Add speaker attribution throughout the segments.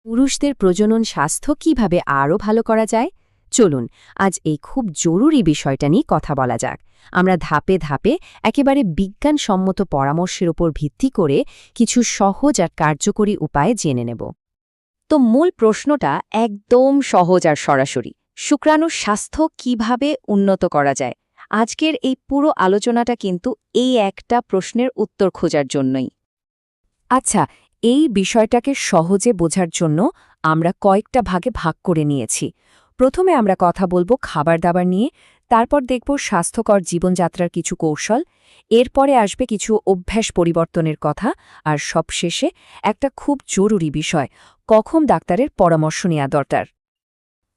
Speaker 1: পুরুষদের প্রজনন স্বাস্থ্য কিভাবে আরও ভালো করা যায় চলুন আজ এই খুব জরুরি বিষয়টা নিয়ে কথা বলা যাক আমরা ধাপে ধাপে একেবারে বিজ্ঞানসম্মত পরামর্শের উপর ভিত্তি করে কিছু সহজ আর কার্যকরী উপায় জেনে নেব তো মূল প্রশ্নটা একদম সহজ আর সরাসরি শুক্রাণুর স্বাস্থ্য কিভাবে উন্নত করা যায় আজকের এই পুরো আলোচনাটা কিন্তু এই একটা প্রশ্নের উত্তর খোঁজার জন্যই আচ্ছা এই বিষয়টাকে সহজে বোঝার জন্য আমরা কয়েকটা ভাগে ভাগ করে নিয়েছি প্রথমে আমরা কথা বলবো খাবার দাবার নিয়ে তারপর দেখব স্বাস্থ্যকর জীবনযাত্রার কিছু কৌশল এরপরে আসবে কিছু অভ্যাস পরিবর্তনের কথা আর সবশেষে একটা খুব জরুরি বিষয় কখন ডাক্তারের পরামর্শ নেওয়া দরকার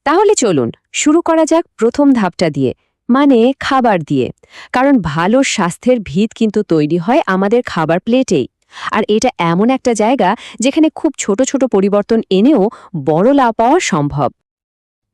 Speaker 1: তাহলে চলুন শুরু করা যাক প্রথম ধাপটা দিয়ে মানে খাবার দিয়ে কারণ ভালো স্বাস্থ্যের ভিত কিন্তু তৈরি হয় আমাদের খাবার প্লেটেই আর এটা এমন একটা জায়গা যেখানে খুব ছোট ছোট পরিবর্তন এনেও বড় লাভ পাওয়া সম্ভব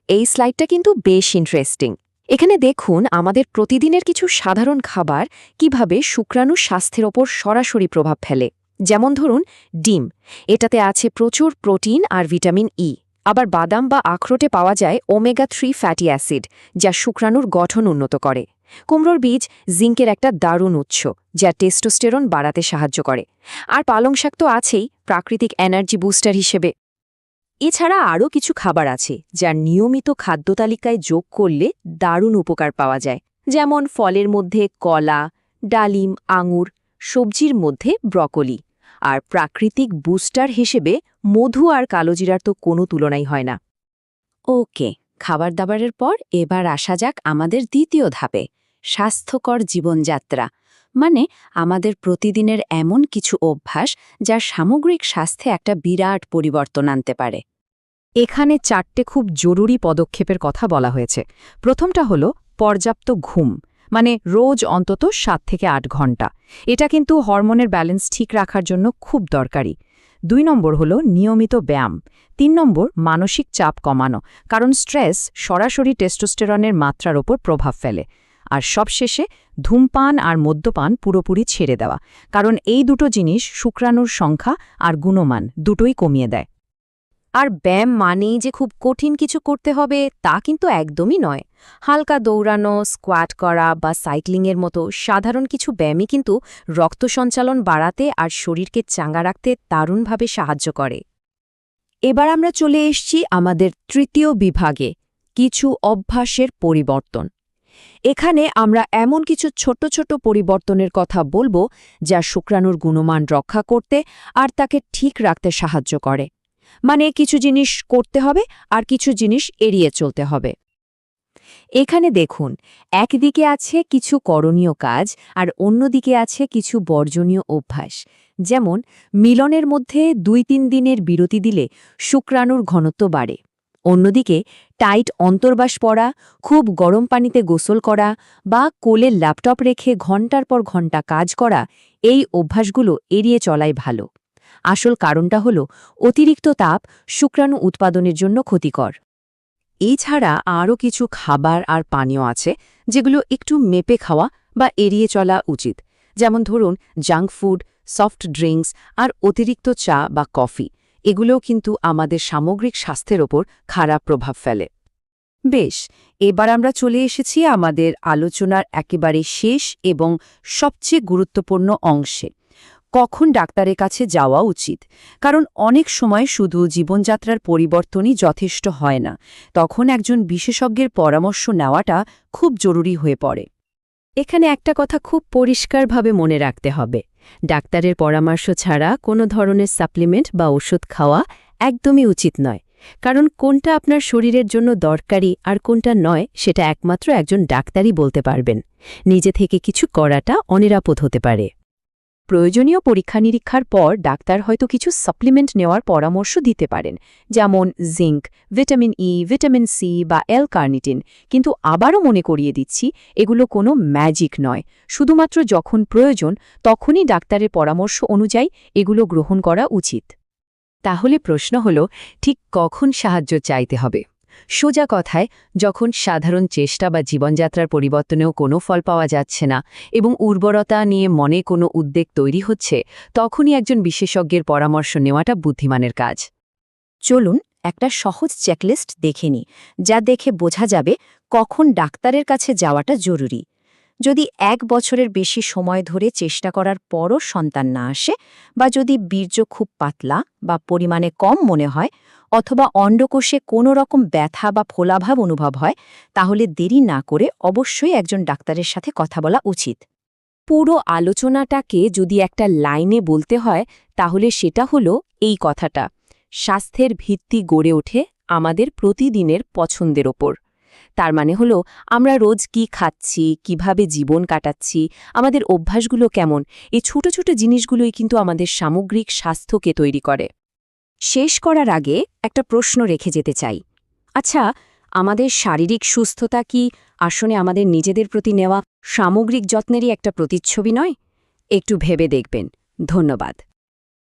Speaker 1: এই স্লাইডটা কিন্তু বেশ ইন্টারেস্টিং এখানে দেখুন আমাদের প্রতিদিনের কিছু সাধারণ খাবার কিভাবে শুক্রাণু স্বাস্থ্যের ওপর সরাসরি প্রভাব ফেলে যেমন ধরুন ডিম এটাতে আছে প্রচুর প্রোটিন আর ভিটামিন ই আবার বাদাম বা আখরোটে পাওয়া যায় ওমেগা-3 ফ্যাটি অ্যাসিড যা শুক্রাণুর গঠন উন্নত করে কুমড়োর বীজ জিঙ্কের একটা দারুণ উৎস যা টেস্টোস্টেরন বাড়াতে সাহায্য করে আর পালং শাক তো আছেই প্রাকৃতিক এনার্জি বুস্টার হিসেবে এছাড়া আরও কিছু খাবার আছে যা নিয়মিত খাদ্য তালিকায় যোগ করলে দারুণ উপকার পাওয়া যায় যেমন ফলের মধ্যে কলা ডালিম আঙুর সবজির মধ্যে ব্রকলি আর প্রাকৃতিক বুস্টার হিসেবে মধু আর কালোজিরার তো কোনো তুলনাই হয় না ওকে খাবার দাবারের পর এবার আসা যাক আমাদের দ্বিতীয় ধাপে স্বাস্থ্যকর জীবনযাত্রা মানে আমাদের প্রতিদিনের এমন কিছু অভ্যাস যা সামগ্রিক স্বাস্থ্যে একটা বিরাট পরিবর্তন আনতে পারে এখানে 4টে খুব জরুরি পদক্ষেপের কথা বলা হয়েছে প্রথমটা হলো পর্যাপ্ত ঘুম মানে রোজ অন্তত 7 থেকে 8 ঘন্টা এটা কিন্তু হরমোনের ব্যালেন্স ঠিক রাখার জন্য খুব দরকারি 2 নম্বর হলো নিয়মিত ব্যায়াম 3 নম্বর মানসিক চাপ কমানো কারণ স্ট্রেস সরাসরি টেস্টোস্টেরনের মাত্রার ওপর প্রভাব ফেলে আর সবশেষে ধূমপান আর মদ্যপান পুরোপুরি ছেড়ে দেওয়া কারণ এই দুটো জিনিস শুক্রাণুর সংখ্যা আর গুণমান দুটোই কমিয়ে দেয় আর ব্যায়াম মানেই যে খুব কঠিন কিছু করতে হবে তা কিন্তু একদমই নয় হালকা দৌড়ানো স্কোয়াট করা বা সাইক্লিংয়ের মতো সাধারণ কিছু ব্যায়ামই কিন্তু রক্ত সঞ্চালন বাড়াতে আর শরীরকে চাঙ্গা রাখতে দারুণভাবে সাহায্য করে এবার আমরা চলে এসেছি আমাদের তৃতীয় বিভাগে কিছু অভ্যাসের পরিবর্তন এখানে আমরা এমন কিছু ছোট ছোট পরিবর্তনের কথা বলবো যা শুক্রাণুর গুণমান রক্ষা করতে আর তাকে ঠিক রাখতে সাহায্য করে মানে কিছু জিনিস করতে হবে আর কিছু জিনিস এড়িয়ে চলতে হবে এখানে দেখুন একদিকে আছে কিছু করণীয় কাজ আর অন্যদিকে আছে কিছু বর্জনীয় অভ্যাস যেমন মিলনের মধ্যে 2-3 দিনের বিরতি দিলে শুক্রাণুর ঘনত্ব বাড়ে অন্যদিকে টাইট অন্তর্বাস পরা খুব গরম পানিতে গোসল করা বা কোলে ল্যাপটপ রেখে ঘণ্টার পর ঘণ্টা কাজ করা এই অভ্যাসগুলো এড়িয়ে চলাই ভালো আসল কারণটা হল অতিরিক্ত তাপ শুক্রাণু উৎপাদনের জন্য ক্ষতিকর এছাড়া আরও কিছু খাবার আর পানীয় আছে যেগুলো একটু মেপে খাওয়া বা এড়িয়ে চলা উচিত যেমন ধরুন জাঙ্ক ফুড সফট ড্রিঙ্কস আর অতিরিক্ত চা বা কফি এগুলোও কিন্তু আমাদের সামগ্রিক স্বাস্থ্যের ওপর খারাপ প্রভাব ফেলে বেশ এবার আমরা চলে এসেছি আমাদের আলোচনার একেবারে শেষ এবং সবচেয়ে গুরুত্বপূর্ণ অংশে কখন ডাক্তারের কাছে যাওয়া উচিত কারণ অনেক সময় শুধু জীবনযাত্রার পরিবর্তনই যথেষ্ট হয় না তখন একজন বিশেষজ্ঞের পরামর্শ নেওয়াটা খুব জরুরি হয়ে পড়ে এখানে একটা কথা খুব পরিষ্কারভাবে মনে রাখতে হবে ডাক্তারের পরামর্শ ছাড়া কোনো ধরনের সাপ্লিমেন্ট বা ওষুধ খাওয়া একদমই উচিত নয় কারণ কোনটা আপনার শরীরের জন্য দরকারি আর কোনটা নয় সেটা একমাত্র একজন ডাক্তারই বলতে পারবেন নিজে থেকে কিছু করাটা অনিরাপদ হতে পারে প্রয়োজনীয় পরীক্ষা নিরীক্ষার পর ডাক্তার হয়তো কিছু সাপ্লিমেন্ট নেওয়ার পরামর্শ দিতে পারেন যেমন zinc vitamin E vitamin C বা L-কার্নিটিন কিন্তু আবারও মনে করিয়ে দিচ্ছি এগুলো কোনো ম্যাজিক নয় শুধুমাত্র যখন প্রয়োজন তখনই ডাক্তারের পরামর্শ অনুযায়ী এগুলো গ্রহণ করা উচিত তাহলে প্রশ্ন হল ঠিক কখন সাহায্য চাইতে হবে সোজা কথায় যখন সাধারণ চেষ্টা বা জীবনযাত্রার পরিবর্তনেও কোনো ফল পাওয়া যাচ্ছে না এবং উর্বরতা নিয়ে মনে কোনো উদ্বেগ তৈরি হচ্ছে তখনই একজন বিশেষজ্ঞের পরামর্শ নেওয়াটা বুদ্ধিমানের কাজ
Speaker 2: চলুন একটা সহজ চেকলিস্ট দেখে নিই, যা দেখে বোঝা যাবে কখন ডাক্তারের কাছে যাওয়াটা জরুরি। যদি 1 বছরের বেশি সময় ধরে চেষ্টা করার পরও সন্তান না আসে, বা যদি বীর্য খুব পাতলা বা পরিমাণে কম মনে হয়, অথবা অন্ডকোষে কোনো রকম ব্যথা বা ফোলাভাব অনুভব হয়, তাহলে দেরি না করে অবশ্যই একজন ডাক্তারের সাথে কথা বলা উচিত।
Speaker 1: পুরো আলোচনাটাকে যদি একটা লাইনে বলতে হয় তাহলে সেটা হলো এই কথাটা: স্বাস্থ্যের ভিত্তি গড়ে ওঠে আমাদের প্রতিদিনের পছন্দের ওপর। তার মানে হলো, আমরা রোজ কি খাচ্ছি, কিভাবে জীবন কাটাচ্ছি, আমাদের অভ্যাসগুলো কেমন, এই ছোট ছোট জিনিসগুলোই কিন্তু আমাদের সামগ্রিক স্বাস্থ্যকে তৈরি করে। শেষ করার আগে একটা প্রশ্ন রেখে যেতে চাই। আচ্ছা, আমাদের শারীরিক সুস্থতা কি আসলে আমাদের নিজেদের প্রতি নেওয়া সামগ্রিক যত্নেরই একটা প্রতিচ্ছবি নয়? একটু ভেবে দেখবেন। ধন্যবাদ।